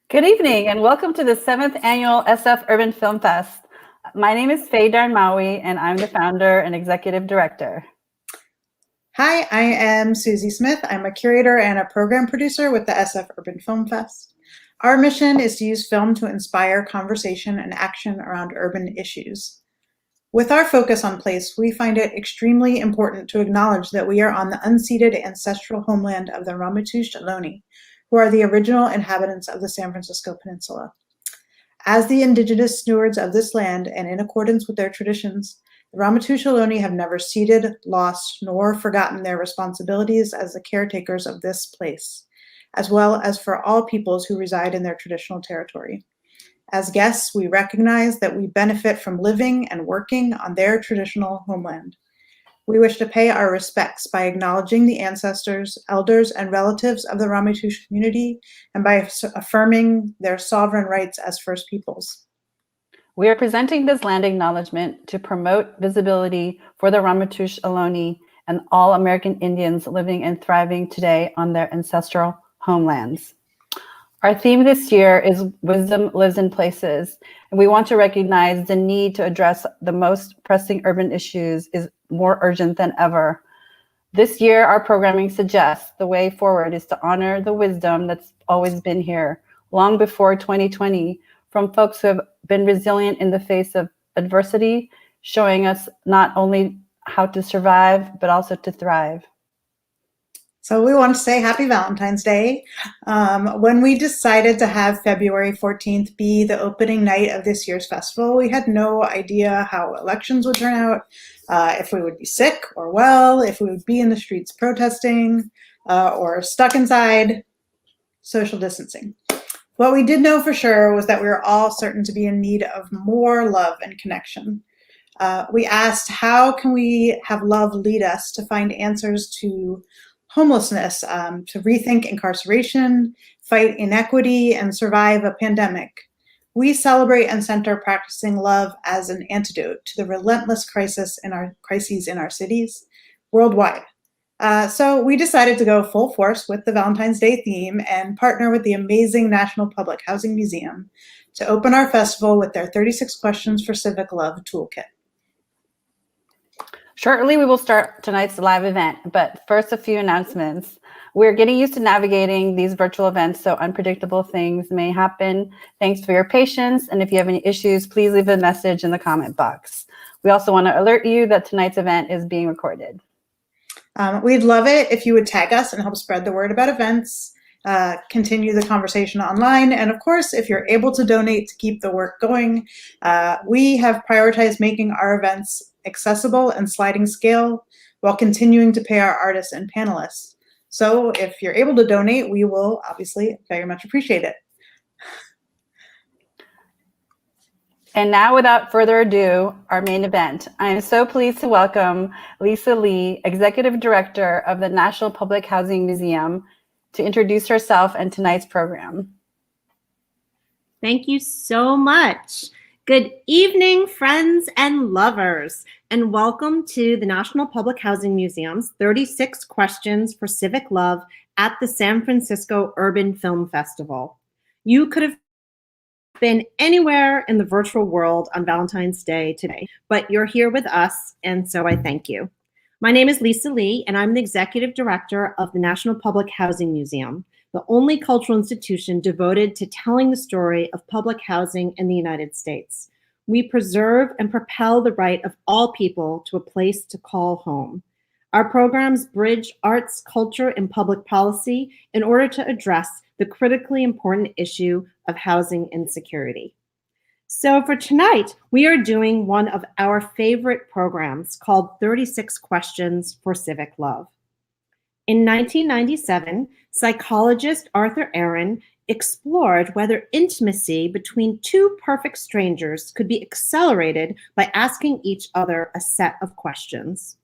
Good evening and welcome to the 7th Annual SF Urban Film Fest. My name is Faye Darnmawi and I'm the founder and executive director. Hi, I am Susie Smith. I'm a curator and a program producer with the SF Urban Film Fest. Our mission is to use film to inspire conversation and action around urban issues. With our focus on place, we find it extremely important to acknowledge that we are on the unceded ancestral homeland of the Ramaytush Ohlone, who are the original inhabitants of the San Francisco Peninsula. As the indigenous stewards of this land and in accordance with their traditions, the Ramaytush Ohlone have never ceded, lost, nor forgotten their responsibilities as the caretakers of this place, as well as for all peoples who reside in their traditional territory. As guests, we recognize that we benefit from living and working on their traditional homeland. We wish to pay our respects by acknowledging the ancestors, elders, and relatives of the Ramaytush community and by affirming their sovereign rights as First Peoples. We are presenting this land acknowledgement to promote visibility for the Ramaytush Ohlone and all American Indians living and thriving today on their ancestral homelands. Our theme this year is Wisdom Lives in Places, and we want to recognize the need to address the most pressing urban issues is more urgent than ever. This year, our programming suggests the way forward is to honor the wisdom that's always been here, long before 2020, from folks who have been resilient in the face of adversity, showing us not only how to survive, but also to thrive. So we want to say happy Valentine's Day. When we decided to have February 14th be the opening night of this year's festival, we had no idea how elections would turn out, if we would be sick or well, if we would be in the streets protesting, or stuck inside, social distancing. What we did know for sure was that we were all certain to be in need of more love and connection. We asked, how can we have love lead us to find answers to homelessness, to rethink incarceration, fight inequity, and survive a pandemic? We celebrate and center practicing love as an antidote to the relentless crises in our cities worldwide. So we decided to go full force with the Valentine's Day theme and partner with the amazing National Public Housing Museum to open our festival with their 36 Questions for Civic Love toolkit. Shortly, we will start tonight's live event, but first a few announcements. We're getting used to navigating these virtual events, so unpredictable things may happen. Thanks for your patience, and if you have any issues, please leave a message in the comment box. We also want to alert you that tonight's event is being recorded. We'd love it if you would tag us and help spread the word about events, continue the conversation online, and of course, if you're able to donate to keep the work going, we have prioritized making our events accessible and sliding scale while continuing to pay our artists and panelists. So if you're able to donate, we will obviously very much appreciate it. And now, without further ado, our main event. I am so pleased to welcome Lisa Lee, Executive Director of the National Public Housing Museum, to introduce herself and tonight's program. Thank you so much. Good evening, friends and lovers, and welcome to the National Public Housing Museum's 36 Questions for Civic Love at the San Francisco Urban Film Festival. You could have been anywhere in the virtual world on Valentine's Day today, but you're here with us, and so I thank you. My name is Lisa Lee, and I'm the Executive Director of the National Public Housing Museum, the only cultural institution devoted to telling the story of public housing in the United States. We preserve and propel the right of all people to a place to call home. Our programs bridge arts, culture, and public policy in order to address the critically important issue of housing insecurity. So for tonight, we are doing one of our favorite programs called 36 Questions for Civic Love. In 1997, psychologist Arthur Aaron explored whether intimacy between two perfect strangers could be accelerated by asking each other a set of questions.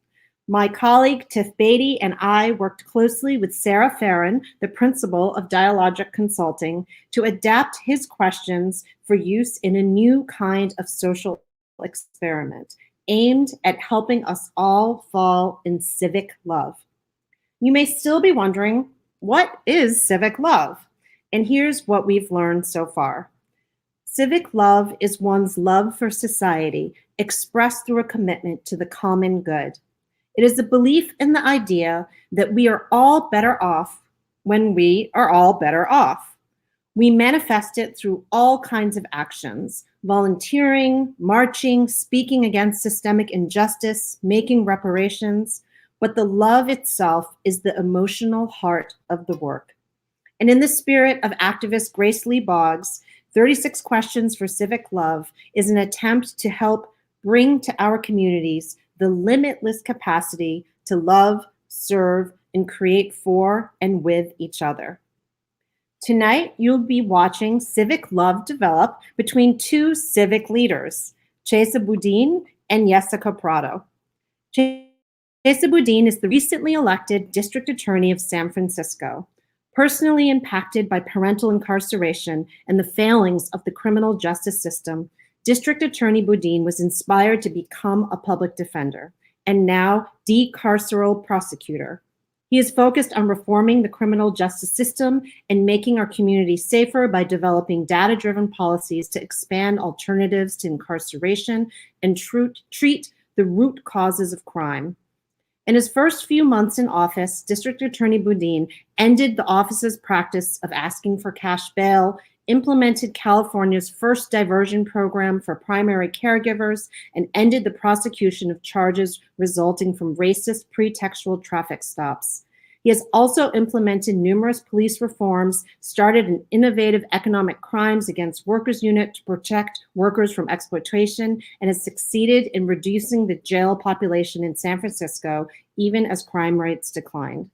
My colleague Tiff Beatty and I worked closely with Sarah Farron, the principal of Dialogic Consulting, to adapt his questions for use in a new kind of social experiment aimed at helping us all fall in civic love. You may still be wondering, what is civic love? And here's what we've learned so far. Civic love is one's love for society expressed through a commitment to the common good. It is a belief in the idea that we are all better off when we are all better off. We manifest it through all kinds of actions: volunteering, marching, speaking against systemic injustice, making reparations. But the love itself is the emotional heart of the work. And in the spirit of activist Grace Lee Boggs, 36 Questions for Civic Love is an attempt to help bring to our communities the limitless capacity to love, serve, and create for and with each other. Tonight, you'll be watching civic love develop between two civic leaders, Chesa Boudin and Yesica Prado. Chesa Boudin is the recently elected District Attorney of San Francisco. Personally impacted by parental incarceration and the failings of the criminal justice system, District Attorney Boudin was inspired to become a public defender and now decarceral prosecutor. He is focused on reforming the criminal justice system and making our community safer by developing data-driven policies to expand alternatives to incarceration and treat the root causes of crime. In his first few months in office, District Attorney Boudin ended the office's practice of asking for cash bail, implemented California's first diversion program for primary caregivers, and ended the prosecution of charges resulting from racist pretextual traffic stops. He has also implemented numerous police reforms, started an innovative economic crimes against workers unit to protect workers from exploitation, and has succeeded in reducing the jail population in San Francisco, even as crime rates declined.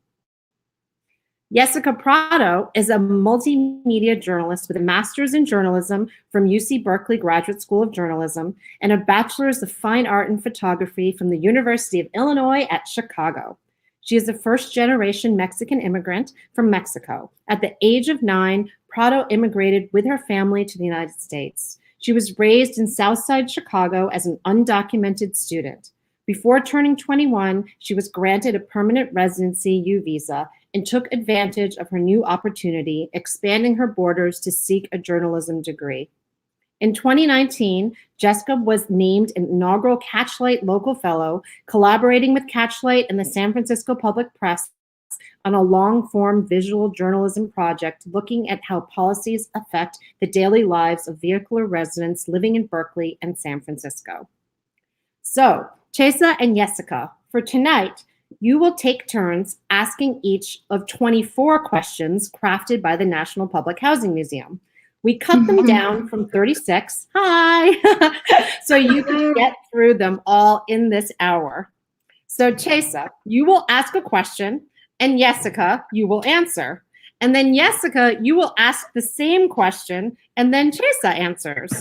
Yesica Prado is a multimedia journalist with a master's in journalism from UC Berkeley Graduate School of Journalism and a bachelor's of fine art and photography from the University of Illinois at Chicago. She is a first-generation Mexican immigrant from Mexico. At the age of 9, Prado immigrated with her family to the United States. She was raised in Southside Chicago as an undocumented student. Before turning 21, she was granted a permanent residency U visa and took advantage of her new opportunity, expanding her borders to seek a journalism degree. In 2019, Yesica was named an inaugural Catchlight Local Fellow, collaborating with Catchlight and the San Francisco Public Press on a long-form visual journalism project looking at how policies affect the daily lives of vehicular residents living in Berkeley and San Francisco. So, Chesa and Yesica, for tonight, you will take turns asking each of 24 questions crafted by the National Public Housing Museum. We cut them down from 36, so you can get through them all in this hour. So Chesa, you will ask a question, and Yesica, you will answer. And then Yesica, you will ask the same question, and then Chesa answers.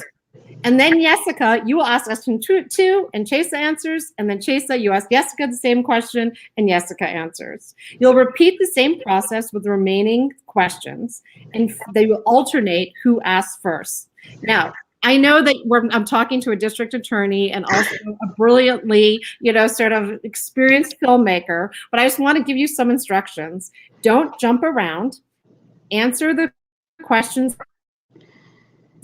And then Yesica, you will ask question 2, and Chesa answers. And then Chesa, you ask Yesica the same question, and Yesica answers. You'll repeat the same process with the remaining questions, and they will alternate who asks first. Now, I know that I'm talking to a district attorney and also a brilliantly, sort of experienced filmmaker, but I just want to give you some instructions. Don't jump around. Answer the questions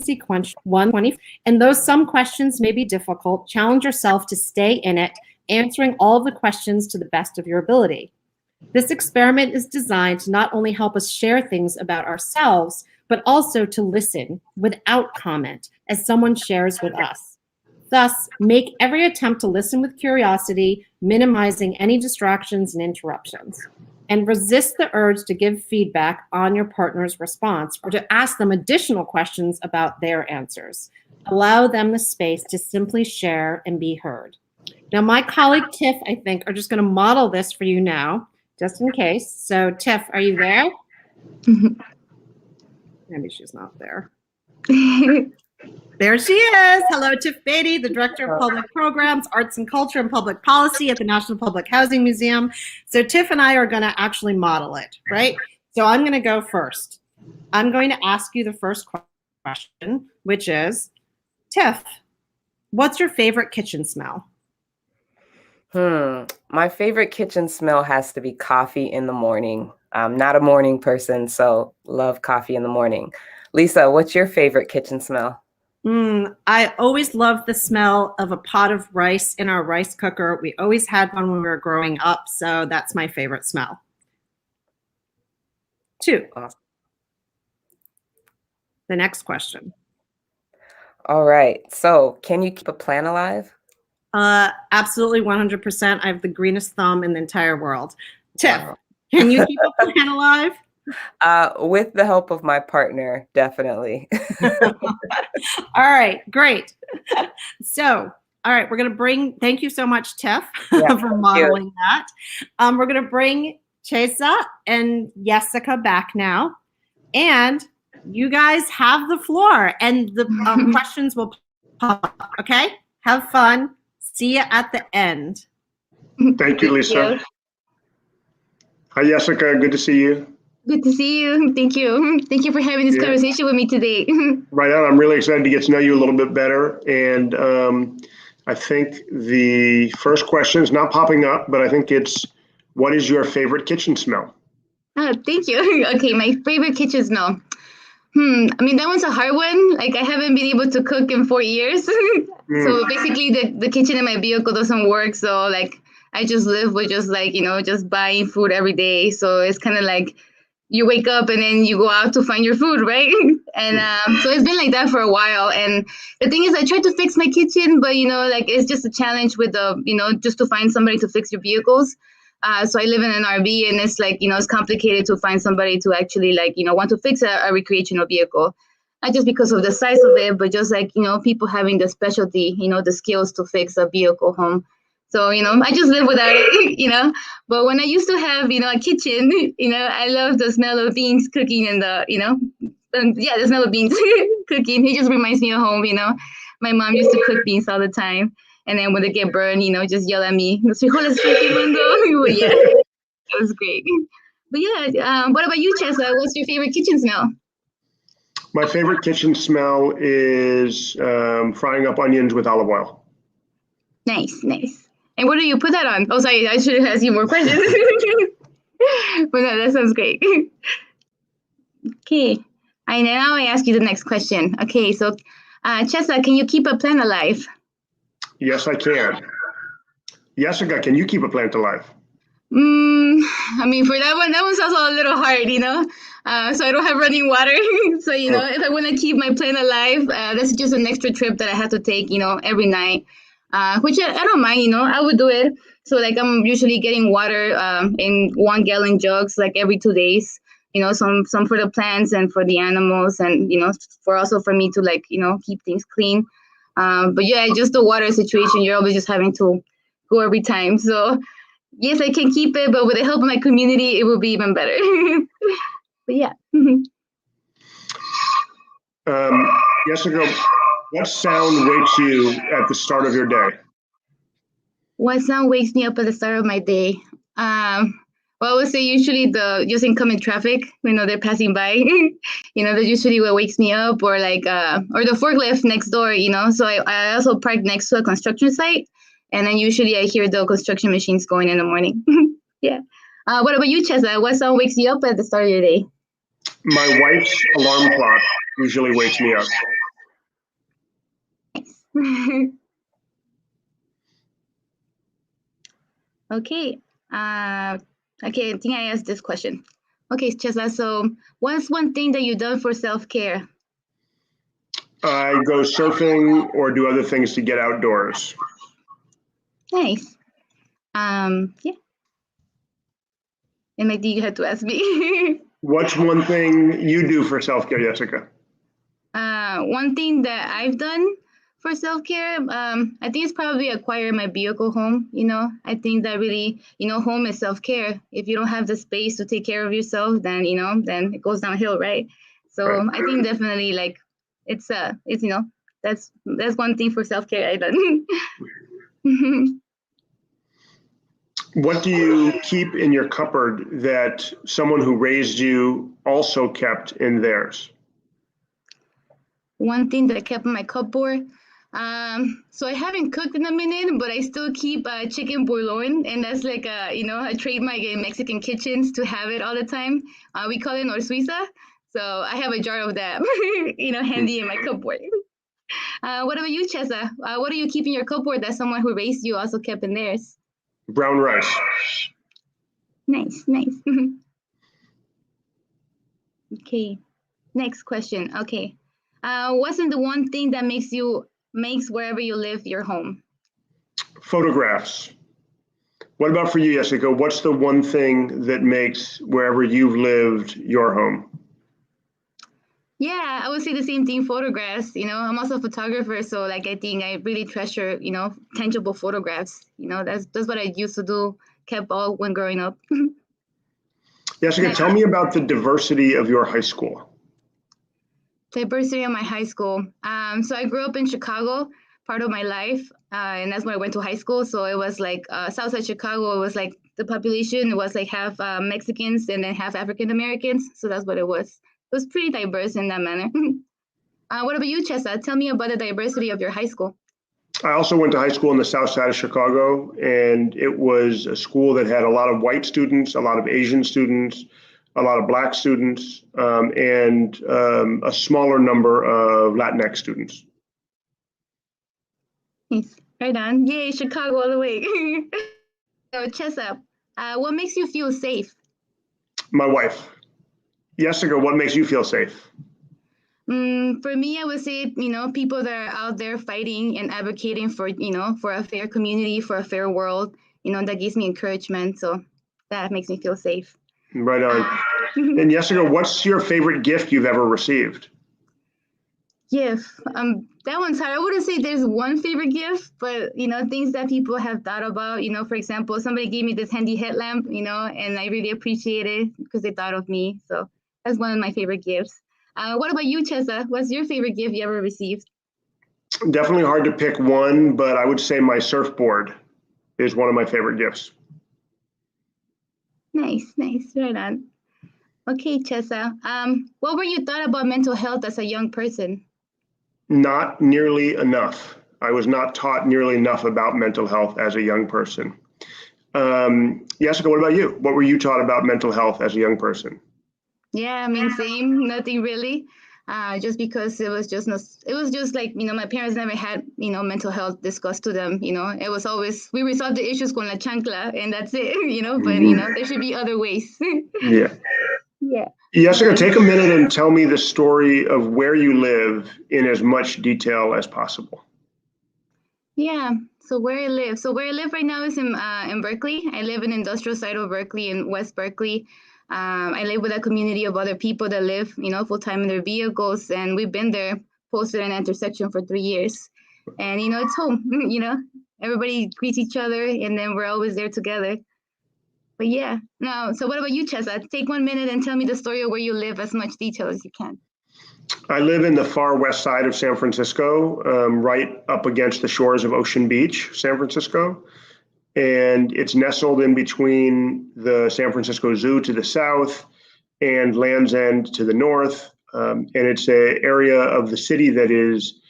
sequence 120, and though some questions may be difficult, challenge yourself to stay in it, answering all of the questions to the best of your ability. This experiment is designed to not only help us share things about ourselves, but also to listen without comment as someone shares with us. Thus, make every attempt to listen with curiosity, minimizing any distractions and interruptions. And resist the urge to give feedback on your partner's response or to ask them additional questions about their answers. Allow them the space to simply share and be heard. Now, my colleague Tiff, I think, are just going to model this for you now, just in case. So, Tiff, are you there? Maybe she's not there. There she is. Hello, Tiff Beatty, the Director of Public Programs, Arts and Culture and Public Policy at the National Public Housing Museum. So Tiff and I are going to actually model it, right? So I'm going to go first. I'm going to ask you the first question, which is, Tiff, what's your favorite kitchen smell? My favorite kitchen smell has to be coffee in the morning. I'm not a morning person, so love coffee in the morning. Lisa, what's your favorite kitchen smell? I always loved the smell of a pot of rice in our rice cooker. We always had one when we were growing up, so that's my favorite smell. 2. Awesome. The next question. All right. So, can you keep a plant alive? Absolutely 100%. I have the greenest thumb in the entire world. Tiff, Wow. can you keep a plant alive? With the help of my partner, definitely. All right, great. So, all right, we're going to thank you so much, Tiff, for modeling that. We're going to bring Chesa and Yesica back now. And you guys have the floor, and the questions will pop up, okay? Have fun. See you at the end. Thank you, Lisa. Hi, Yesica. Good to see you. Good to see you. Thank you. Thank you for having this conversation with me today. Right on. I'm really excited to get to know you a little bit better. And I think the first question is not popping up, but I think it's, what is your favorite kitchen smell? Oh, thank you. Okay, my favorite kitchen smell. I mean, that one's a hard one. Like, I haven't been able to cook in 4 years. So basically the kitchen in my vehicle doesn't work. So like, I just live with just like, just buying food every day. So it's kind of like, you wake up and then you go out to find your food, right? And so it's been like that for a while. And the thing is, I tried to fix my kitchen, but like it's just a challenge with the, just to find somebody to fix your vehicles. So I live in an RV, and it's like, it's complicated to find somebody to actually like, want to fix a recreational vehicle. Not just because of the size of it, but just like, people having the specialty, the skills to fix a vehicle home. So, I just live without it, But when I used to have, a kitchen, I love the smell of beans cooking and the smell of beans cooking. It just reminds me of home, My mom used to cook beans all the time. And then when they get burned, just yell at me. Yeah, it was great. But yeah, what about you, Chesa? What's your favorite kitchen smell? My favorite kitchen smell is frying up onions with olive oil. Nice. And what do you put that on? Oh, sorry, I should have asked you more questions. But no, that sounds great. Okay, and now I ask you the next question. Okay, so Chesa, can you keep a plant alive? Yes, I can. Jessica, can you keep a plant alive? I mean, for that one's also a little hard, So I don't have running water. So, if I want to keep my plant alive, that's just an extra trip that I have to take, every night. Which I don't mind, I would do it. So like I'm usually getting water in 1-gallon jugs like every 2 days, some for the plants and for the animals, and for me to like, keep things clean. But yeah, just the water situation, you're always just having to go every time. So yes, I can keep it, but with the help of my community, it will be even better. But yeah. Jessica, what sound wakes you at the start of your day? What sound wakes me up at the start of my day? Well, I would say usually the just incoming traffic, they're passing by, that's usually what wakes me up, or like, or the forklift next door, so I also park next to a construction site, and then usually I hear the construction machines going in the morning. Yeah. What about you, Chesa? What sound wakes you up at the start of your day? My wife's alarm clock usually wakes me up. Okay. Okay, I think I asked this question. Okay, Chesa, so what's one thing that you've done for self-care? I go surfing or do other things to get outdoors. Nice. Yeah. And I think you had to ask me. What's one thing you do for self-care, Jessica? One thing that I've done for self-care, I think it's probably acquiring my vehicle home. I think that really, home is self-care. If you don't have the space to take care of yourself, then, then it goes downhill, right? So right. I think definitely like it's that's one thing for self-care I've done. What do you keep in your cupboard that someone who raised you also kept in theirs? One thing that I kept in my cupboard, So I haven't cooked in a minute, but I still keep chicken bouillon, and that's like a trademark in Mexican kitchens to have it all the time. We call it Suiza. So I have a jar of that, handy in my cupboard. What about you, Chesa? What do you keep in your cupboard that someone who raised you also kept in theirs? Brown rice. Nice. Okay, next question. Okay, what's the one thing that makes wherever you live your home? Photographs. What about for you, Yesica? What's the one thing that makes wherever you've lived your home? Yeah, I would say the same thing, photographs. I'm also a photographer, so like I think I really treasure, tangible photographs. That's what I used to do, kept all when growing up. Yesica, tell me about the diversity of your high school. Diversity of my high school. So I grew up in Chicago, part of my life, and that's where I went to high school. So it was like Southside Chicago. It was like the population was like half Mexicans and then half African Americans. So that's what it was. It was pretty diverse in that manner. What about you, Chesa? Tell me about the diversity of your high school. I also went to high school in the south side of Chicago, and it was a school that had a lot of white students, a lot of Asian students, a lot of Black students, and a smaller number of Latinx students. Nice. Right on. Yay, Chicago all the way. So, Chesa, what makes you feel safe? My wife. Yesica, what makes you feel safe? For me, I would say, people that are out there fighting and advocating for, for a fair community, for a fair world, that gives me encouragement. So that makes me feel safe. Right on. And Yesica, what's your favorite gift you've ever received? Gift. That one's hard. I wouldn't say there's one favorite gift, but, things that people have thought about, for example, somebody gave me this handy headlamp, and I really appreciate it because they thought of me. So that's one of my favorite gifts. What about you, Chesa? What's your favorite gift you ever received? Definitely hard to pick one, but I would say my surfboard is one of my favorite gifts. Nice. Right on. Okay, Chesa. What were you thought about mental health as a young person? Not nearly enough. I was not taught nearly enough about mental health as a young person. Yesica, what about you? What were you taught about mental health as a young person? Yeah, same, nothing really. Just because it was just like, my parents never had, mental health discussed to them, it was always, we resolved the issues con la chancla and that's it, but, there should be other ways. Yeah. Yeah. Yesica, take a minute and tell me the story of where you live in as much detail as possible. Yeah. So where I live right now is in Berkeley. I live in industrial side of Berkeley in West Berkeley. I live with a community of other people that live, full time in their vehicles, and we've been there posted an intersection for 3 years. And it's home. Everybody greets each other, and then we're always there together. But yeah, now, so what about you, Chesa? Take 1 minute and tell me the story of where you live as much detail as you can. I live in the far west side of San Francisco, right up against the shores of Ocean Beach, San Francisco. And it's nestled in between the San Francisco Zoo to the south and Land's End to the north. And it's an area of the city that is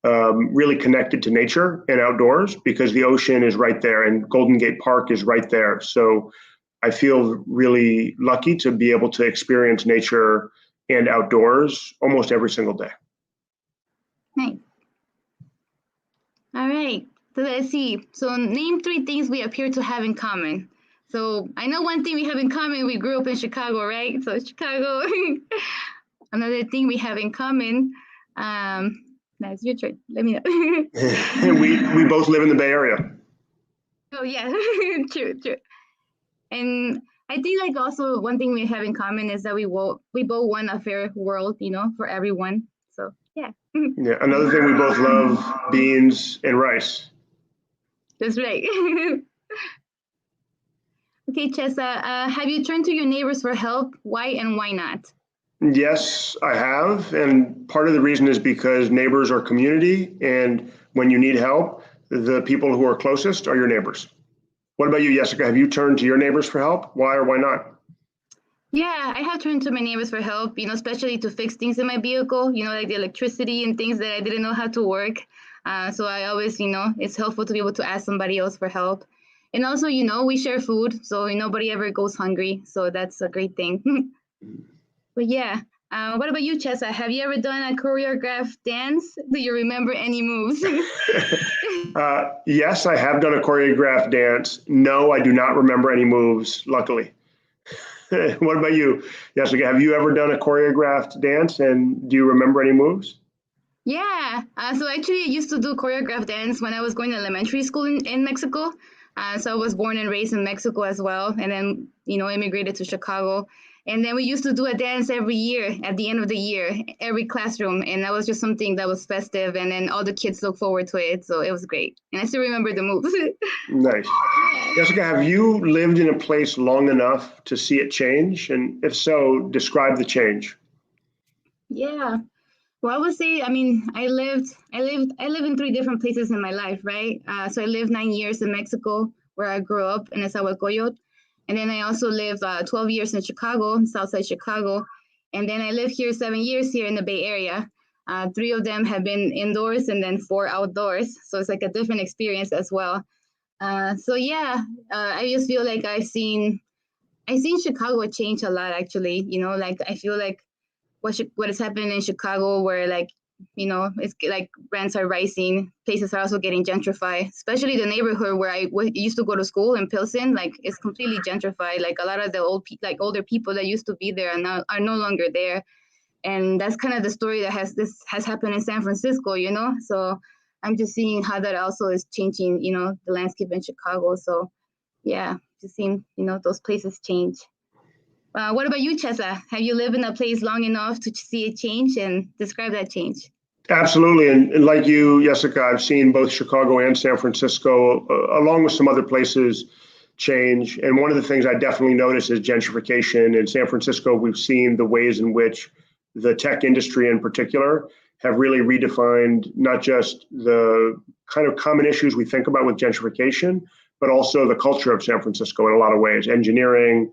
really connected to nature and outdoors because the ocean is right there and Golden Gate Park is right there. So I feel really lucky to be able to experience nature and outdoors almost every single day. Nice. All right. So let's see. So name 3 things we appear to have in common. So I know one thing we have in common. We grew up in Chicago, right? So Chicago. Another thing we have in common. That's your turn. Let me know. And we both live in the Bay Area. Oh yeah, true. And I think like also one thing we have in common is that we both want a fair world, for everyone. So yeah. Yeah. Another thing we both love, beans and rice. That's right. Okay, Chesa, have you turned to your neighbors for help? Why and why not? Yes, I have. And part of the reason is because neighbors are community. And when you need help, the people who are closest are your neighbors. What about you, Yesica? Have you turned to your neighbors for help? Why or why not? Yeah, I have turned to my neighbors for help, especially to fix things in my vehicle, like the electricity and things that I didn't know how to work. So I always, it's helpful to be able to ask somebody else for help. And also, we share food, so nobody ever goes hungry. So that's a great thing. But yeah, what about you, Chesa? Have you ever done a choreographed dance? Do you remember any moves? Yes, I have done a choreographed dance. No, I do not remember any moves, luckily. What about you, Yesica? Have you ever done a choreographed dance, and do you remember any moves? Yeah. So actually, I used to do choreographed dance when I was going to elementary school in Mexico. So I was born and raised in Mexico as well, and then, immigrated to Chicago. And then we used to do a dance every year at the end of the year, every classroom. And that was just something that was festive. And then all the kids look forward to it. So it was great. And I still remember the moves. Nice. Yesica, have you lived in a place long enough to see it change? And if so, describe the change. Yeah. Well, I would say, I live in 3 different places in my life, right? So I lived 9 years in Mexico, where I grew up in Nezahualcóyotl. And then I also lived 12 years in Chicago, Southside Chicago. And then I lived here 7 years here in the Bay Area. 3 of them have been indoors and then 4 outdoors. So it's like a different experience as well. So yeah, I just feel like I've seen Chicago change a lot, actually. Like I feel like what is happening in Chicago, where it's like rents are rising, places are also getting gentrified, especially the neighborhood where I used to go to school in Pilsen. Like it's completely gentrified. Like a lot of the older people that used to be there are no longer there, and that's kind of the story that has happened in San Francisco. So I'm just seeing how that also is changing, the landscape in Chicago. So yeah, just seeing those places change. What about you, Chesa? Have you lived in a place long enough to see it change, and describe that change? Absolutely. And like you, Yesica, I've seen both Chicago and San Francisco, along with some other places, change. And one of the things I definitely notice is gentrification. In San Francisco, we've seen the ways in which the tech industry in particular have really redefined not just the kind of common issues we think about with gentrification, but also the culture of San Francisco in a lot of ways. Engineering,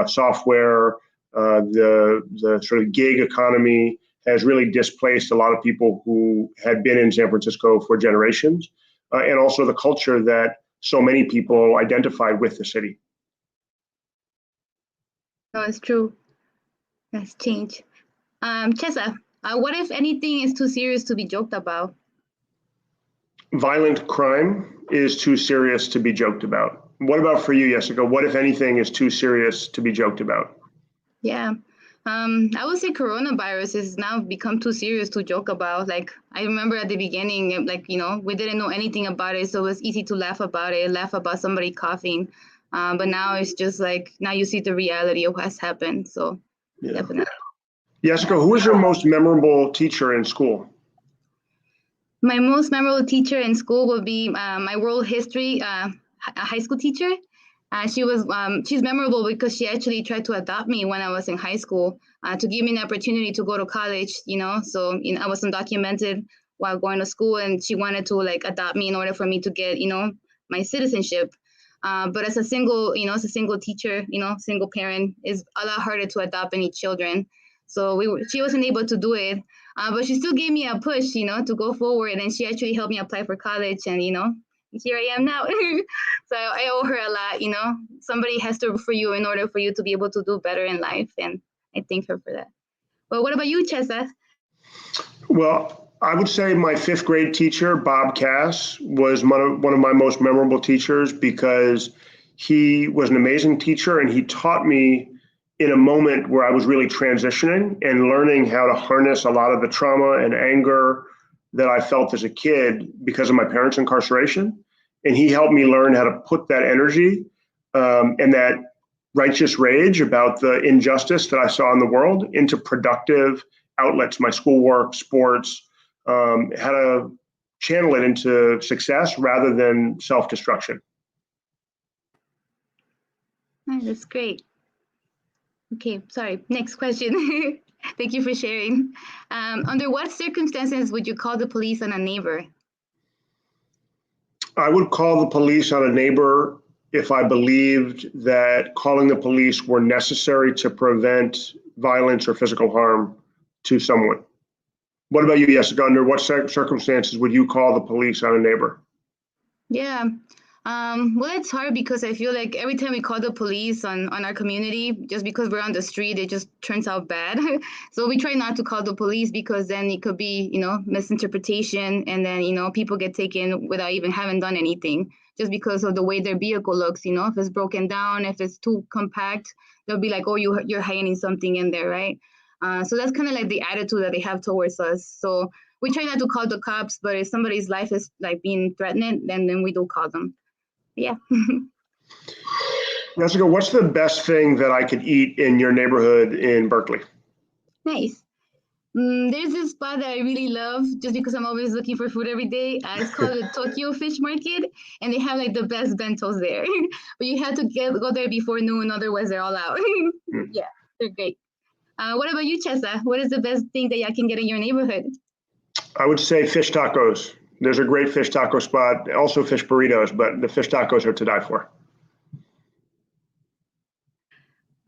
software, the sort of gig economy has really displaced a lot of people who had been in San Francisco for generations, and also the culture that so many people identified with the city. No, it's true. That's change. Chesa, what if anything is too serious to be joked about? Violent crime is too serious to be joked about. What about for you, Yesica? What, if anything, is too serious to be joked about? Yeah. I would say coronavirus has now become too serious to joke about. Like, I remember at the beginning, we didn't know anything about it, so it was easy to laugh about somebody coughing. But now it's just like, now you see the reality of what's happened. So Yeah. definitely. Yesica, who was your most memorable teacher in school? My most memorable teacher in school would be my world history high school teacher. She's memorable because she actually tried to adopt me when I was in high school to give me an opportunity to go to college, So, I was undocumented while going to school, and she wanted to adopt me in order for me to get, my citizenship. But as a single teacher, single parent, is a lot harder to adopt any children. So she wasn't able to do it, but she still gave me a push, to go forward. And she actually helped me apply for college, and here I am now. So I owe her a lot. Somebody has to root for you in order for you to be able to do better in life, and I thank her for that. But what about you, Chesa? Well, I would say my 5th grade teacher, Bob Cass, was one of my most memorable teachers because he was an amazing teacher, and he taught me in a moment where I was really transitioning and learning how to harness a lot of the trauma and anger that I felt as a kid because of my parents' incarceration. And he helped me learn how to put that energy and that righteous rage about the injustice that I saw in the world into productive outlets, my schoolwork, sports, how to channel it into success rather than self-destruction. That's great. Okay, sorry. Next question. Thank you for sharing. Under what circumstances would you call the police on a neighbor? I would call the police on a neighbor if I believed that calling the police were necessary to prevent violence or physical harm to someone. What about you, Yesica? Under what circumstances would you call the police on a neighbor? Yeah. Well, it's hard because I feel like every time we call the police on our community, just because we're on the street, it just turns out bad. So we try not to call the police because then it could be, misinterpretation, and then, people get taken without even having done anything, just because of the way their vehicle looks. If it's broken down, if it's too compact, they'll be like, oh, you're hiding something in there, right? So that's kind of like the attitude that they have towards us. So we try not to call the cops, but if somebody's life is like being threatened, then we do call them. Yeah. Jessica, what's the best thing that I could eat in your neighborhood in Berkeley? Nice. There's this spot that I really love just because I'm always looking for food every day. It's called the Tokyo Fish Market, and they have like the best bentos there. But you have to go there before noon, otherwise they're all out. Yeah, they're great. What about you, Chesa? What is the best thing that I can get in your neighborhood? I would say fish tacos. There's a great fish taco spot, also fish burritos, but the fish tacos are to die for.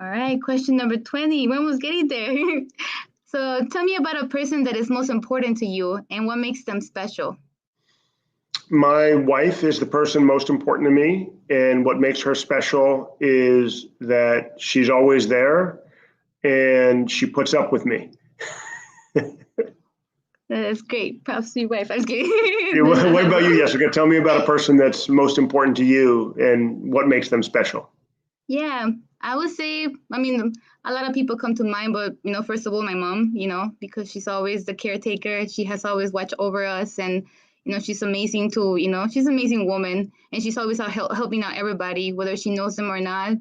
All right, question number 20. We're almost getting there. So tell me about a person that is most important to you and what makes them special. My wife is the person most important to me, and what makes her special is that she's always there and she puts up with me. That's great. Props to your wife. That's good. What about you, Yesica? Tell me about a person that's most important to you and what makes them special. Yeah, I would say, a lot of people come to mind, but, first of all, my mom, because she's always the caretaker. She has always watched over us, and, she's amazing too. She's an amazing woman, and she's always out helping out everybody, whether she knows them or not.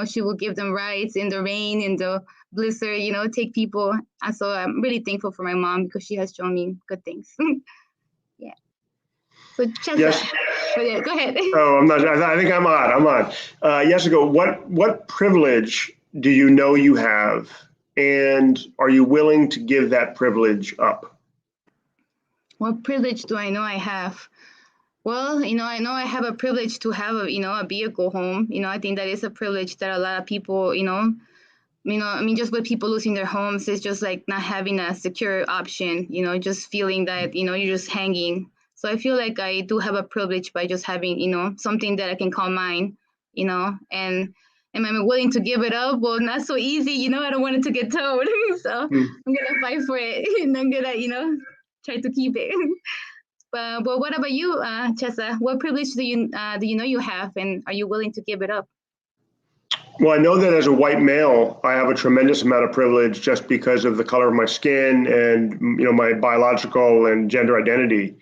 She will give them rides in the rain, in the blizzard, take people. And so I'm really thankful for my mom because she has shown me good things. Yeah. So, Chesa, Yes. yeah, go ahead. Oh, I'm not. I think I'm on. Yesica, what privilege do you know you have, and are you willing to give that privilege up? What privilege do I know I have? Well, I know I have a privilege to have a vehicle home. I think that is a privilege that a lot of people, just with people losing their homes, it's just like not having a secure option, just feeling that, you're just hanging. So I feel like I do have a privilege by just having, something that I can call mine, and am I willing to give it up? Well, not so easy, I don't want it to get towed. So I'm going to fight for it, and I'm going to, try to keep it. But what about you, Chesa? What privilege do you know you have, and are you willing to give it up? Well, I know that as a white male, I have a tremendous amount of privilege just because of the color of my skin and, my biological and gender identity.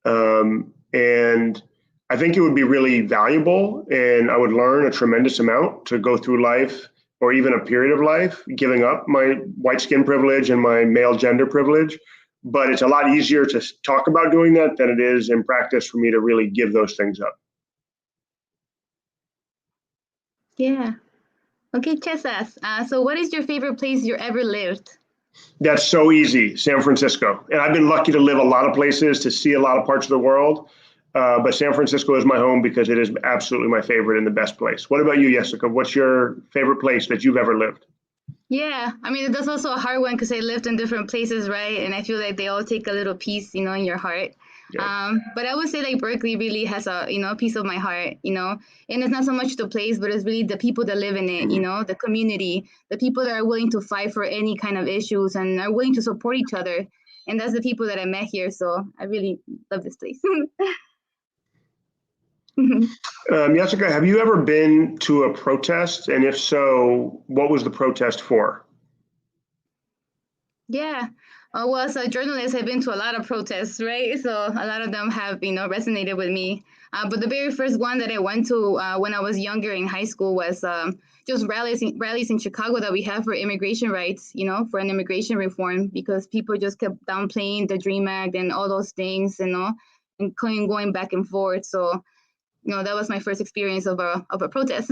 And I think it would be really valuable, and I would learn a tremendous amount to go through life, or even a period of life, giving up my white skin privilege and my male gender privilege. But it's a lot easier to talk about doing that than it is in practice for me to really give those things up. Yeah. Okay, Chesa. So what is your favorite place you ever lived? That's so easy, San Francisco. And I've been lucky to live a lot of places, to see a lot of parts of the world. But San Francisco is my home because it is absolutely my favorite and the best place. What about you, Yesica? What's your favorite place that you've ever lived? Yeah, that's also a hard one because I lived in different places, right? And I feel like they all take a little piece, in your heart. Yeah. But I would say like Berkeley really has a, piece of my heart, and it's not so much the place, but it's really the people that live in it, the community, the people that are willing to fight for any kind of issues and are willing to support each other. And that's the people that I met here. So I really love this place. Yesica, have you ever been to a protest? And if so, what was the protest for? Yeah. Well, as a journalist, I've been to a lot of protests, right? So a lot of them have, resonated with me. But the very first one that I went to when I was younger in high school was just rallies in Chicago that we have for immigration rights, for an immigration reform, because people just kept downplaying the DREAM Act and all those things, and going back and forth. So, that was my first experience of a protest.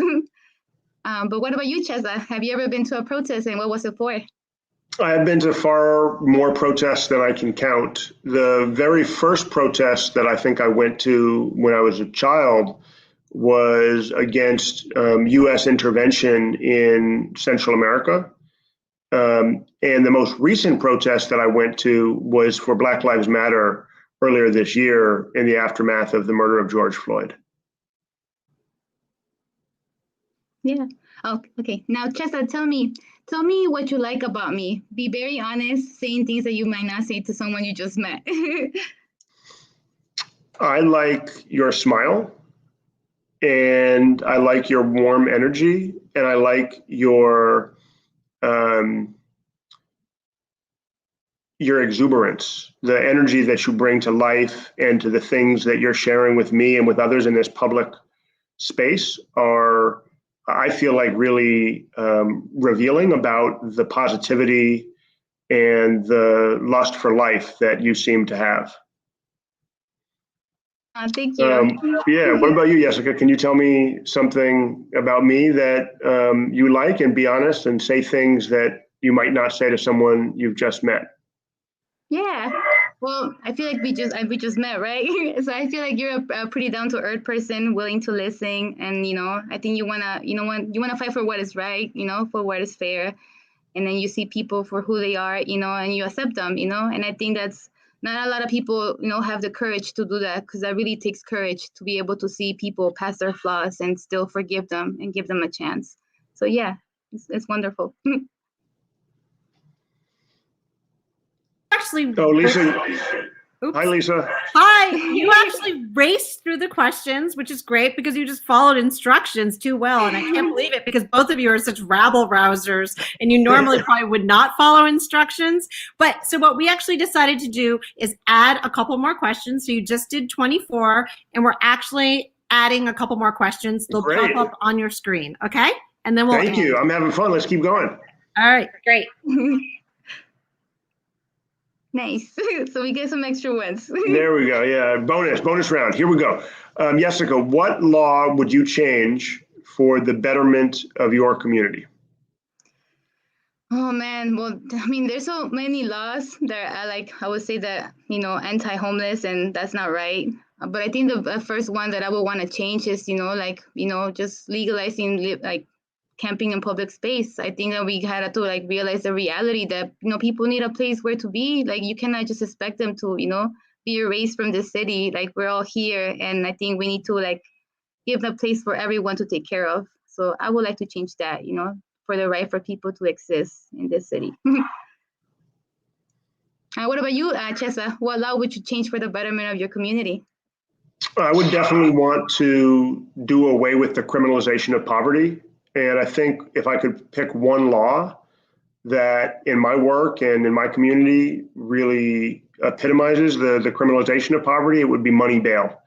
But what about you, Chesa? Have you ever been to a protest, and what was it for? I've been to far more protests than I can count. The very first protest that I think I went to when I was a child was against U.S. intervention in Central America. And the most recent protest that I went to was for Black Lives Matter earlier this year in the aftermath of the murder of George Floyd. Yeah. Oh, okay. Now, Chesa, tell me what you like about me. Be very honest, saying things that you might not say to someone you just met. I like your smile, and I like your warm energy, and I like your exuberance, the energy that you bring to life and to the things that you're sharing with me and with others in this public space are, I feel like, really revealing about the positivity and the lust for life that you seem to have. Thank you. Yeah. What about you, Yesica? Can you tell me something about me that you like, and be honest and say things that you might not say to someone you've just met? Yeah. Well, I feel like we just met, right? So I feel like you're a pretty down to earth person, willing to listen, and I think you wanna fight for what is right, for what is fair, and then you see people for who they are, and you accept them, and I think that's not a lot of people, have the courage to do that, because that really takes courage to be able to see people past their flaws and still forgive them and give them a chance. So yeah, it's wonderful. Actually, Oh, Lisa. oops. Hi, Lisa. Hi, you actually raced through the questions, which is great because you just followed instructions too well. And I can't believe it because both of you are such rabble rousers and you normally probably would not follow instructions. But so what we actually decided to do is add a couple more questions. So you just did 24 and we're actually adding a couple more questions. They'll Great. pop up on your screen. Okay. And then we'll Thank you. I'm having fun. Let's keep going. All right, great. Nice. So we get some extra ones. There we go. Yeah. Bonus round. Here we go. Yesica, what law would you change for the betterment of your community? Oh man, well, I mean, there's so many laws that I would say that, anti-homeless, and that's not right. But I think the first one that I would want to change is, just legalizing camping in public space. I think that we had to realize the reality that, people need a place where to be. Like, you cannot just expect them to, be erased from the city. Like, we're all here. And I think we need to give a place for everyone to take care of. So I would like to change that, for the right for people to exist in this city. What about you, Chesa? What law would you change for the betterment of your community? I would definitely want to do away with the criminalization of poverty. And I think if I could pick one law that in my work and in my community really epitomizes the criminalization of poverty, it would be money bail.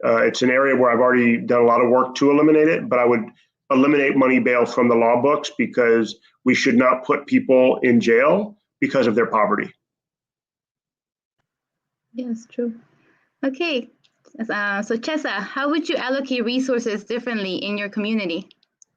It's an area where I've already done a lot of work to eliminate it, but I would eliminate money bail from the law books because we should not put people in jail because of their poverty. Yes, true. Okay. So Chesa, how would you allocate resources differently in your community?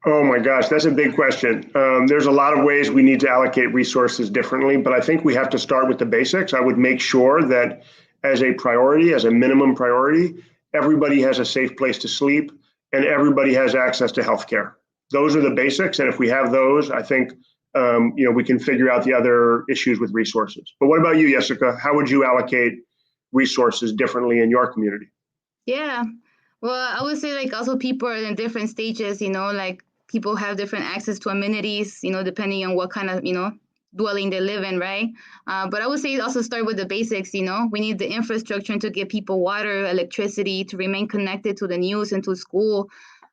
Oh my gosh, that's a big question. There's a lot of ways we need to allocate resources differently, but I think we have to start with the basics. I would make sure that as a priority, as a minimum priority, everybody has a safe place to sleep and everybody has access to healthcare. Those are the basics. And if we have those, I think we can figure out the other issues with resources. But what about you, Yesica? How would you allocate resources differently in your community? Yeah. Well, I would say also people are in different stages, people have different access to amenities, depending on what kind of, dwelling they live in, right? But I would say also start with the basics, we need the infrastructure to give people water, electricity, to remain connected to the news and to school.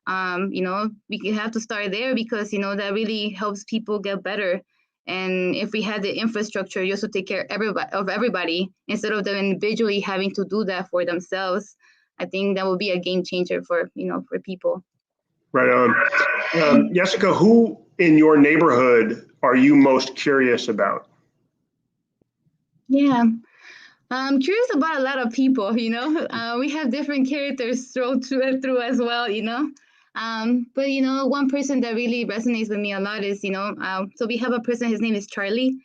We have to start there because, that really helps people get better. And if we had the infrastructure just to take care of everybody instead of them individually having to do that for themselves, I think that would be a game changer for people. Right on. Yesica, who in your neighborhood are you most curious about? Yeah, I'm curious about a lot of people, we have different characters through as well, but, one person that really resonates with me a lot is, so we have a person, his name is Charlie.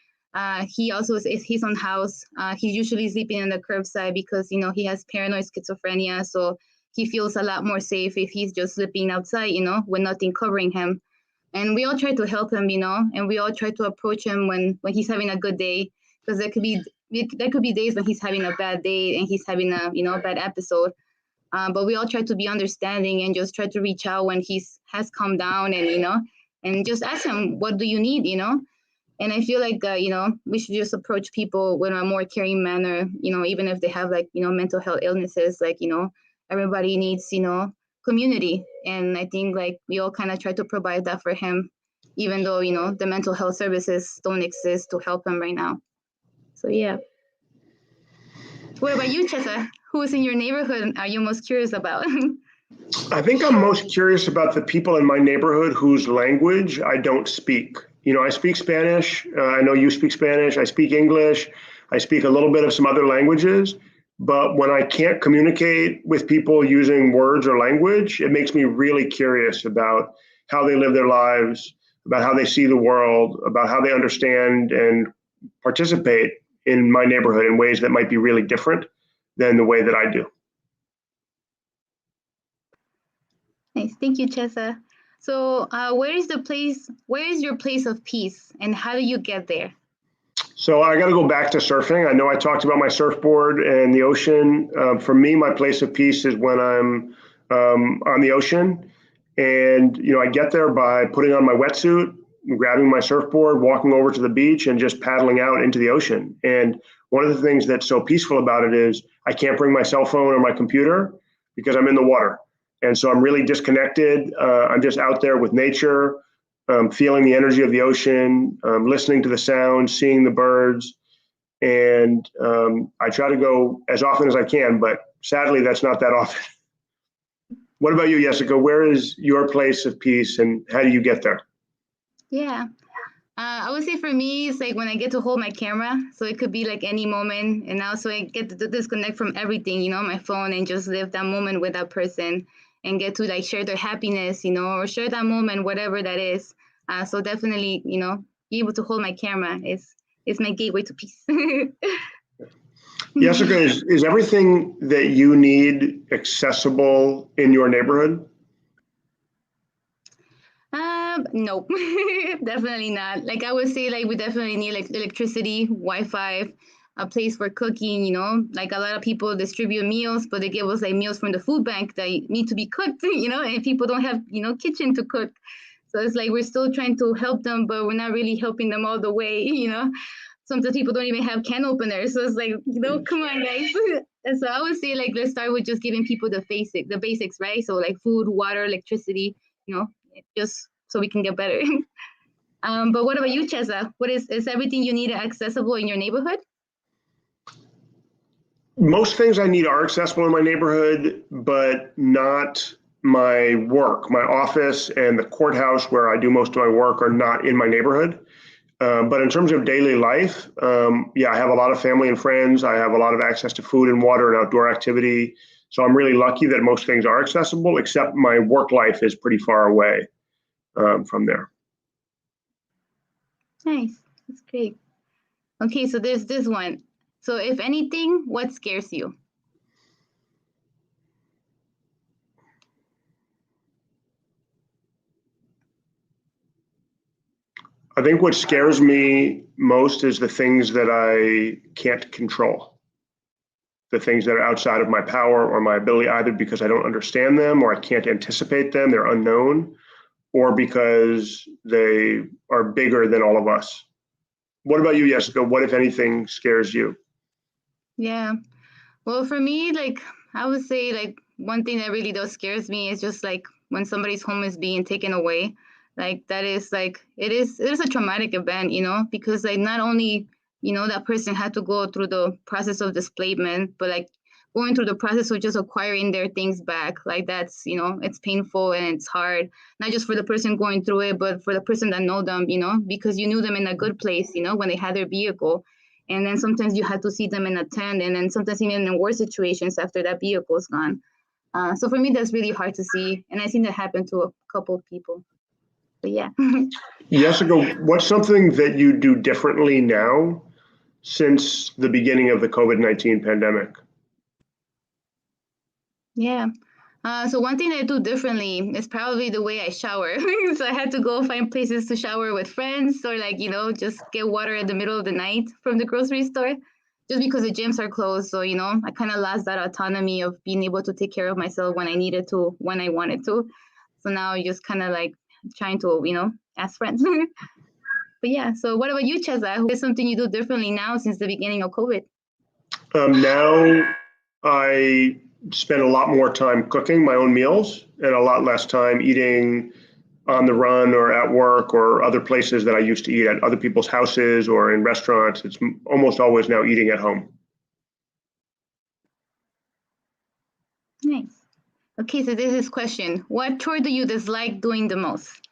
He also is his own house. He's usually sleeping on the curbside because, he has paranoid schizophrenia. So he feels a lot more safe if he's just sleeping outside, with nothing covering him. And we all try to help him, and we all try to approach him when he's having a good day, because there could be days when he's having a bad day and he's having a bad episode. But we all try to be understanding and just try to reach out when has calmed down, and just ask him, what do you need, And I feel like, we should just approach people with a more caring manner, even if they have mental health illnesses, everybody needs, community. And I think we all kind of try to provide that for him, even though, the mental health services don't exist to help him right now. So, yeah. What about you, Chesa? Who's in your neighborhood are you most curious about? I think I'm most curious about the people in my neighborhood whose language I don't speak. I speak Spanish. I know you speak Spanish. I speak English. I speak a little bit of some other languages. But when I can't communicate with people using words or language, it makes me really curious about how they live their lives, about how they see the world, about how they understand and participate in my neighborhood in ways that might be really different than the way that I do. Nice. Thank you, Chesa. So where is your place of peace, and how do you get there? So I got to go back to surfing. I know I talked about my surfboard and the ocean. For me, my place of peace is when I'm on the ocean, and I get there by putting on my wetsuit, grabbing my surfboard, walking over to the beach, and just paddling out into the ocean. And one of the things that's so peaceful about it is I can't bring my cell phone or my computer because I'm in the water. And so I'm really disconnected. I'm just out there with nature, feeling the energy of the ocean, listening to the sounds, seeing the birds. And I try to go as often as I can, but sadly, that's not that often. What about you, Yesica? Where is your place of peace, and how do you get there? Yeah. I would say for me, it's when I get to hold my camera. So it could be any moment. And also I get to disconnect from everything, my phone, and just live that moment with that person and get to share their happiness, or share that moment, whatever that is. So definitely, be able to hold my camera is my gateway to peace. Yesica, is everything that you need accessible in your neighborhood? Nope, definitely not. I would say we definitely need electricity, Wi-Fi, a place for cooking, a lot of people distribute meals, but they give us meals from the food bank that need to be cooked, and people don't have, kitchen to cook. So it's we're still trying to help them, but we're not really helping them all the way, Sometimes people don't even have can openers. So it's come on, guys. And so I would say let's start with just giving people the basics, right? So food, water, electricity, just so we can get better. But what about you, Chesa? Is everything you need accessible in your neighborhood? Most things I need are accessible in my neighborhood, but not my work. My office and the courthouse where I do most of my work are not in my neighborhood. But in terms of daily life, I have a lot of family and friends. I have a lot of access to food and water and outdoor activity. So I'm really lucky that most things are accessible, except my work life is pretty far away from there. Nice. That's great. Okay, so there's this one. So if anything, what scares you? I think what scares me most is the things that I can't control, the things that are outside of my power or my ability, either because I don't understand them or I can't anticipate them, they're unknown, or because they are bigger than all of us. What about you, Yesica? What, if anything, scares you? Yeah. Well, for me, I would say one thing that really does scares me is just when somebody's home is being taken away. That is it is a traumatic event, because not only, that person had to go through the process of displacement, but going through the process of just acquiring their things back. That's, it's painful and it's hard, not just for the person going through it, but for the person that know them, because you knew them in a good place, when they had their vehicle. And then sometimes you had to see them in a tent, and then sometimes even in worse situations after that vehicle's gone. So for me, that's really hard to see. And I've seen that happen to a couple of people. But yeah. Yesica, what's something that you do differently now since the beginning of the COVID-19 pandemic? Yeah. So one thing that I do differently is probably the way I shower. So I had to go find places to shower with friends, or like, just get water in the middle of the night from the grocery store, just because the gyms are closed. So, I kind of lost that autonomy of being able to take care of myself when I needed to, when I wanted to. So now I just kind of like trying to, ask friends. But yeah, so what about you, Chesa? What is something you do differently now since the beginning of COVID? Now I spend a lot more time cooking my own meals and a lot less time eating on the run or at work or other places that I used to eat at other people's houses or in restaurants. It's almost always now eating at home. Nice. Okay, so this is question. What chore do you dislike doing the most?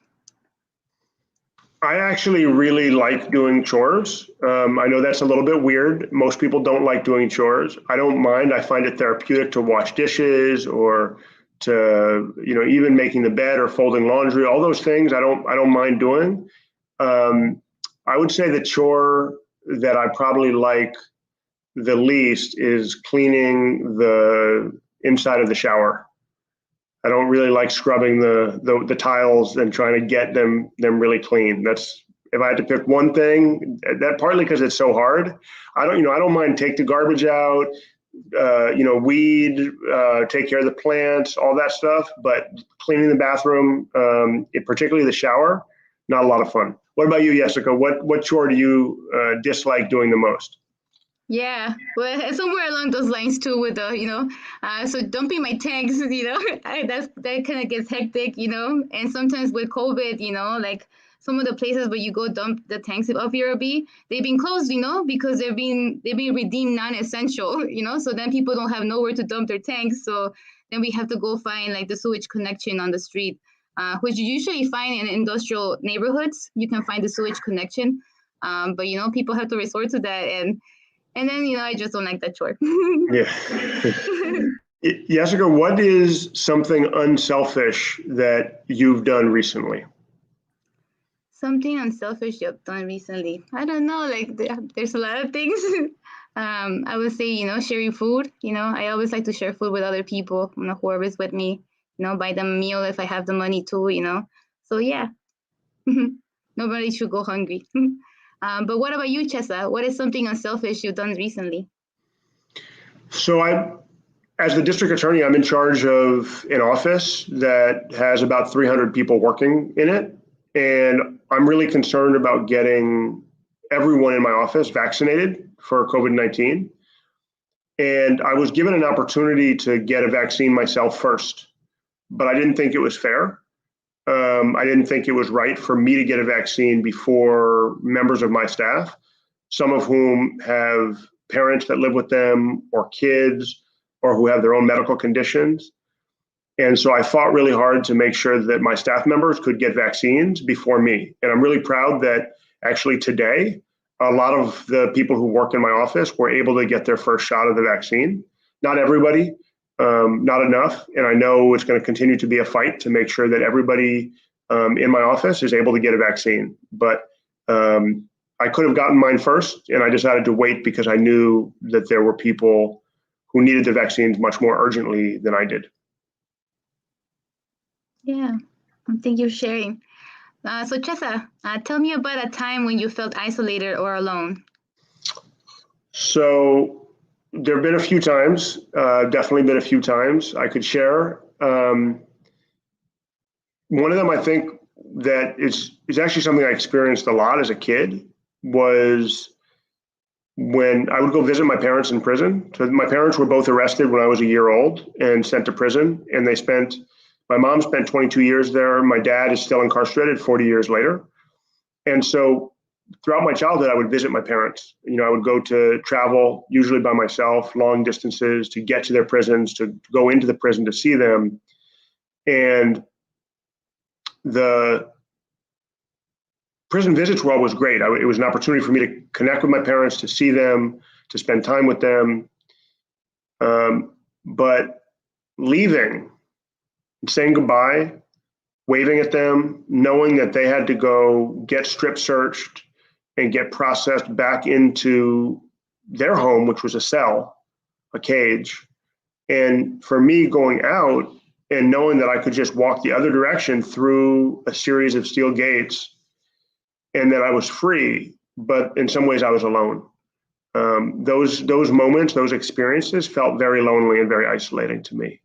I actually really like doing chores. I know that's a little bit weird. Most people don't like doing chores. I don't mind. I find it therapeutic to wash dishes or to, even making the bed or folding laundry. All those things I don't mind doing. I would say the chore that I probably like the least is cleaning the inside of the shower. I don't really like scrubbing the tiles and trying to get them really clean. That's, if I had to pick one thing, that partly because it's so hard. I don't mind take the garbage out, weed, take care of the plants, all that stuff. But cleaning the bathroom, particularly the shower, not a lot of fun. What about you, Yesica? What chore do you dislike doing the most? Yeah, well, somewhere along those lines too, with the, so dumping my tanks, that kind of gets hectic, and sometimes with COVID, like some of the places where you go dump the tanks of ERB, they've been closed, because they've been redeemed non-essential, so then people don't have nowhere to dump their tanks, so then we have to go find like the sewage connection on the street, which you usually find in industrial neighborhoods. You can find the sewage connection, but people have to resort to that, and then, I just don't like that chore. Yeah. Yesica, what is something unselfish that you've done recently? Something unselfish you've done recently. I don't know, like there's a lot of things. I would say, sharing food. I always like to share food with other people, whoever's with me, buy them a meal if I have the money to, So yeah, nobody should go hungry. But what about you, Chesa? What is something unselfish you've done recently? So as the district attorney, I'm in charge of an office that has about 300 people working in it. And I'm really concerned about getting everyone in my office vaccinated for COVID-19. And I was given an opportunity to get a vaccine myself first, but I didn't think it was fair. I didn't think it was right for me to get a vaccine before members of my staff, some of whom have parents that live with them or kids or who have their own medical conditions. And so I fought really hard to make sure that my staff members could get vaccines before me. And I'm really proud that actually today, a lot of the people who work in my office were able to get their first shot of the vaccine. Not everybody. Not enough. And I know it's going to continue to be a fight to make sure that everybody in my office is able to get a vaccine. But I could have gotten mine first, and I decided to wait because I knew that there were people who needed the vaccines much more urgently than I did. Yeah, thank you for sharing. So Chesa, tell me about a time when you felt isolated or alone. So there have been a few times, definitely been a few times I could share. One of them, I think, that is actually something I experienced a lot as a kid was when I would go visit my parents in prison. So my parents were both arrested when I was a year old and sent to prison. And my mom spent 22 years there. My dad is still incarcerated 40 years later. And so throughout my childhood, I would visit my parents. I would go to travel, usually by myself, long distances to get to their prisons, to go into the prison to see them. And the prison visits were always great. It was an opportunity for me to connect with my parents, to see them, to spend time with them. But leaving, saying goodbye, waving at them, knowing that they had to go get strip searched and get processed back into their home, which was a cell, a cage. And for me going out and knowing that I could just walk the other direction through a series of steel gates and that I was free, but in some ways I was alone. Those moments, those experiences felt very lonely and very isolating to me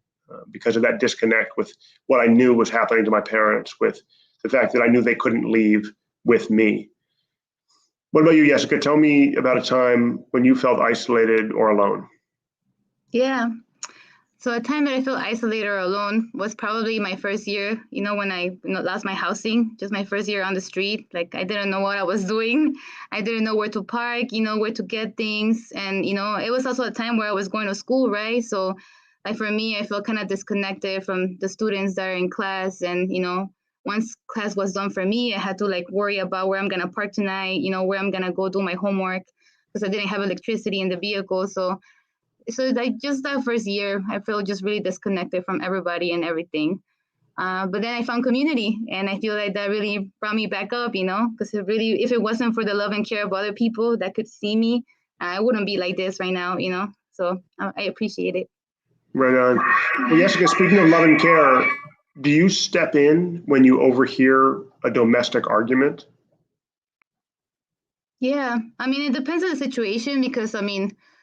because of that disconnect with what I knew was happening to my parents, with the fact that I knew they couldn't leave with me. What about you, Yesica? Tell me about a time when you felt isolated or alone. Yeah. So a time that I felt isolated or alone was probably my first year, when I lost my housing, just my first year on the street. Like, I didn't know what I was doing. I didn't know where to park, where to get things. And, it was also a time where I was going to school, right? So, like, for me, I felt kind of disconnected from the students that are in class. And, once class was done for me, I had to, like, worry about where I'm going to park tonight, where I'm going to go do my homework, because I didn't have electricity in the vehicle. So like just that first year, I feel just really disconnected from everybody and everything. But then I found community, and I feel like that really brought me back up, because if it wasn't for the love and care of other people that could see me, I wouldn't be like this right now, So I appreciate it. Right on. Well, Yesica, speaking of love and care, do you step in when you overhear a domestic argument? Yeah, I mean, it depends on the situation, because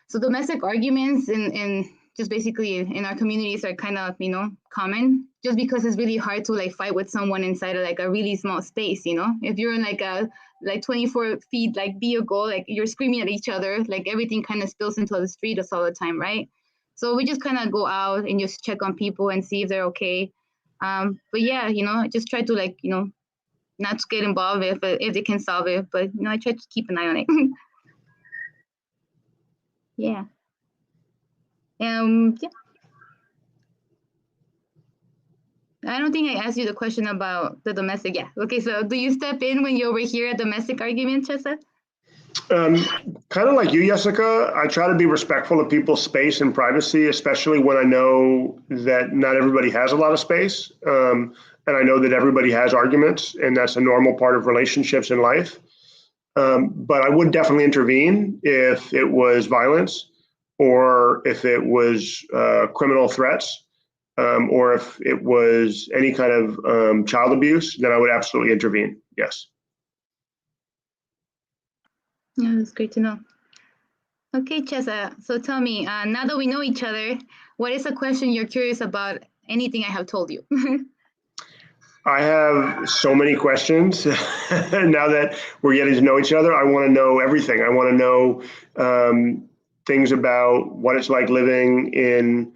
so domestic arguments in just basically in our communities are kind of, common, just because it's really hard to like fight with someone inside of like a really small space, if you're in like a 24 feet like vehicle, like you're screaming at each other, like everything kind of spills into the street all the time, right? So we just kind of go out and just check on people and see if they're okay. But yeah, I just try to like, not to get involved if they can solve it, but I try to keep an eye on it. Yeah. Yeah. I don't think I asked you the question about the domestic. Yeah. Okay. So do you step in when you overhear a domestic argument, Chesa? Kind of like you, Yesica, I try to be respectful of people's space and privacy, especially when I know that not everybody has a lot of space. And I know that everybody has arguments, and that's a normal part of relationships in life. But I would definitely intervene if it was violence, or if it was criminal threats, or if it was any kind of child abuse, then I would absolutely intervene. Yes. Yeah, that's great to know. Okay, Chesa. So tell me, now that we know each other, what is a question you're curious about anything I have told you? I have so many questions. Now that we're getting to know each other, I want to know everything. I want to know things about what it's like living in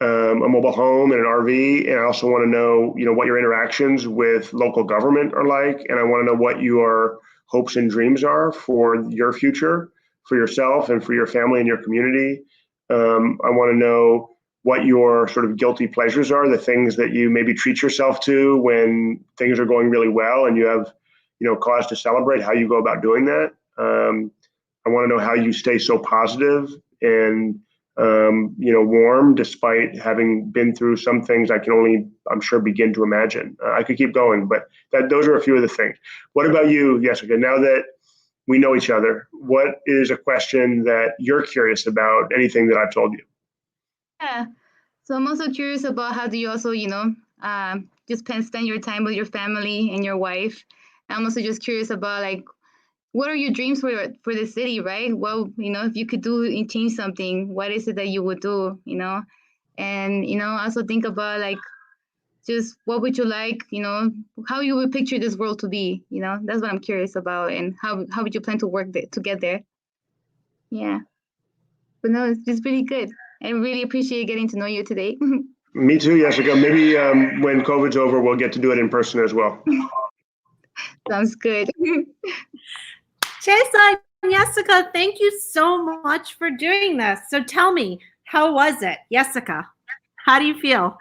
a mobile home and an RV, and I also want to know, what your interactions with local government are like, and I want to know what your hopes and dreams are for your future, for yourself and for your family and your community. I want to know what your sort of guilty pleasures are, the things that you maybe treat yourself to when things are going really well and you have, cause to celebrate, how you go about doing that. I want to know how you stay so positive and, warm despite having been through some things I can only, I'm sure, begin to imagine. I could keep going, but those are a few of the things. What about you, Yesica? Now that we know each other, what is a question that you're curious about, anything that I've told you? Yeah. So I'm also curious about how do you also, just spend your time with your family and your wife. I'm also just curious about like, what are your dreams for the city, right? Well, if you could do and change something, what is it that you would do, And, also think about like, just what would you like, how you would picture this world to be, that's what I'm curious about. And how would you plan to work to get there? Yeah. But no, it's just really good. I really appreciate getting to know you today. Me too, Yesica. Maybe when COVID's over, we'll get to do it in person as well. Sounds good. Chesa and Yesica, thank you so much for doing this. So tell me, how was it? Yesica, how do you feel?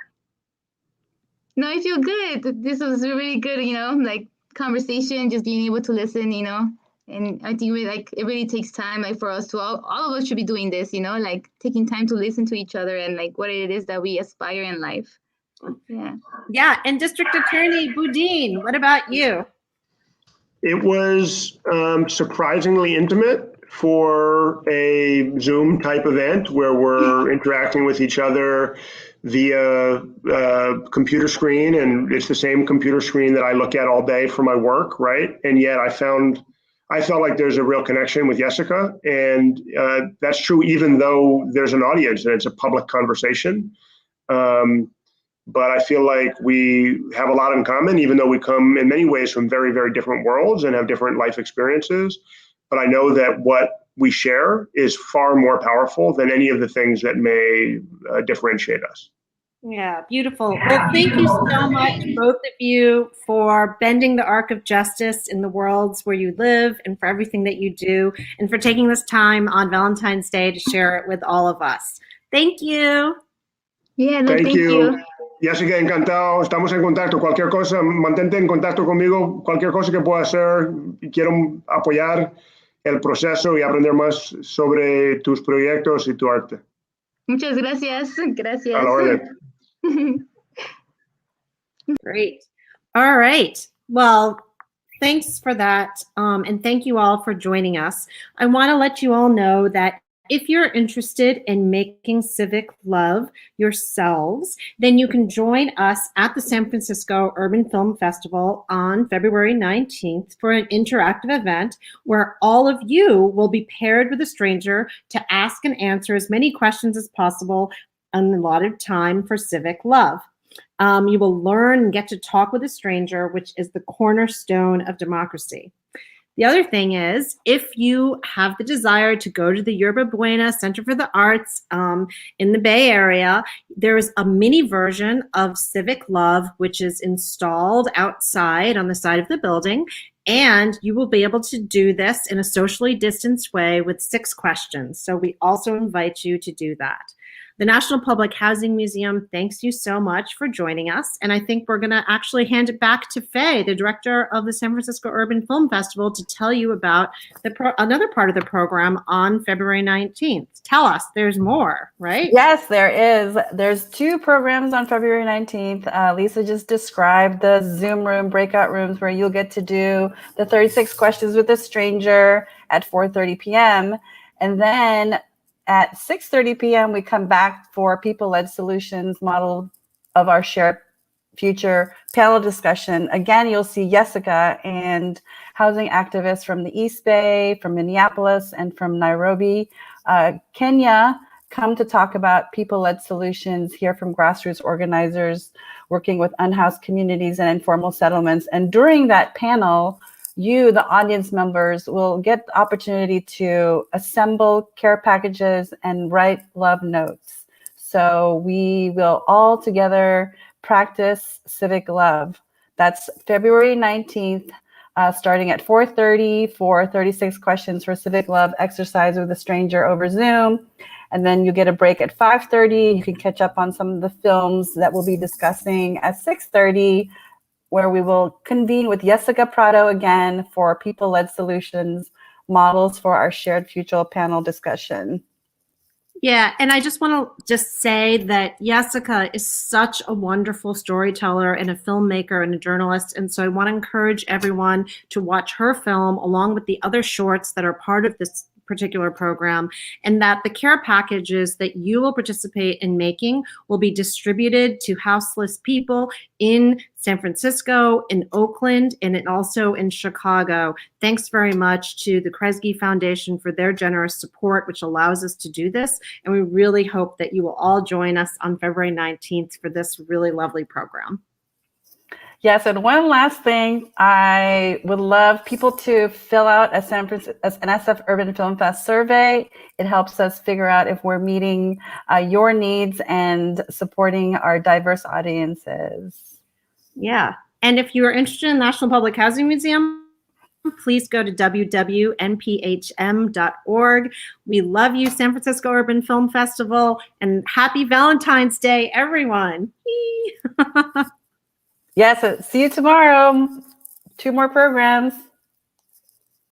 No, I feel good. This was really good, like conversation, just being able to listen, And I think it really takes time, like for us to all of us should be doing this, like taking time to listen to each other and like what it is that we aspire in life. Yeah. Yeah. And District Attorney Boudin, what about you? It was surprisingly intimate. for a Zoom type event where we're interacting with each other via computer screen, and it's the same computer screen that I look at all day for my work, right? And yet I felt like there's a real connection with Yesica, and that's true even though there's an audience and it's a public conversation. But I feel like we have a lot in common, even though we come in many ways from very, very different worlds and have different life experiences. But I know that what we share is far more powerful than any of the things that may differentiate us. Yeah, beautiful. Well, thank you so much, both of you, for bending the arc of justice in the worlds where you live and for everything that you do, and for taking this time on Valentine's Day to share it with all of us. Thank you. Yeah, no, Thank you. Yesica, encantado. Estamos en contacto. Cualquier cosa, mantente en contacto conmigo. Cualquier cosa que pueda hacer, quiero apoyar el proceso y aprender más sobre tus proyectos y tu arte. Muchas gracias. Gracias. A la orden. Great. All right. Well, thanks for that. And thank you all for joining us. I want to let you all know that if you're interested in making civic love yourselves, then you can join us at the San Francisco Urban Film Festival on February 19th for an interactive event where all of you will be paired with a stranger to ask and answer as many questions as possible in the allotted time for civic love. You will learn and get to talk with a stranger, which is the cornerstone of democracy. The other thing is, if you have the desire to go to the Yerba Buena Center for the Arts in the Bay Area, there is a mini version of Civic Love, which is installed outside on the side of the building. And you will be able to do this in a socially distanced way with 6 questions. So we also invite you to do that. The National Public Housing Museum thanks you so much for joining us. And I think we're going to actually hand it back to Faye, the director of the San Francisco Urban Film Festival, to tell you about another part of the program on February 19th. Tell us, there's more, right? Yes, there is. There's 2 programs on February 19th. Lisa just described the Zoom room, breakout rooms, where you'll get to do the 36 questions with a stranger at 4:30 p.m. And then at 6:30 p.m., we come back for People-Led Solutions model of our shared future panel discussion. Again, you'll see Yesica and housing activists from the East Bay, from Minneapolis, and from Nairobi, Kenya, come to talk about people-led solutions, hear from grassroots organizers working with unhoused communities and informal settlements. And during that panel, you, the audience members, will get the opportunity to assemble care packages and write love notes. So we will all together practice civic love. That's February 19th, starting at 4:30 for 36 questions for civic love exercise with a stranger over Zoom. And then you get a break at 5:30. You can catch up on some of the films that we'll be discussing at 6:30, where we will convene with Yesica Prado again for People-Led Solutions models for our shared future panel discussion. Yeah, and I just want to say that Yesica is such a wonderful storyteller and a filmmaker and a journalist. And so I want to encourage everyone to watch her film along with the other shorts that are part of this particular program, and that the care packages that you will participate in making will be distributed to houseless people in San Francisco, in Oakland, and also in Chicago. Thanks very much to the Kresge Foundation for their generous support, which allows us to do this. And we really hope that you will all join us on February 19th for this really lovely program. Yes, and one last thing, I would love people to fill out an SF Urban Film Fest survey. It helps us figure out if we're meeting your needs and supporting our diverse audiences. Yeah, and if you are interested in the National Public Housing Museum, please go to www.nphm.org. We love you, San Francisco Urban Film Festival, and happy Valentine's Day, everyone. Yes, see you tomorrow. 2 more programs.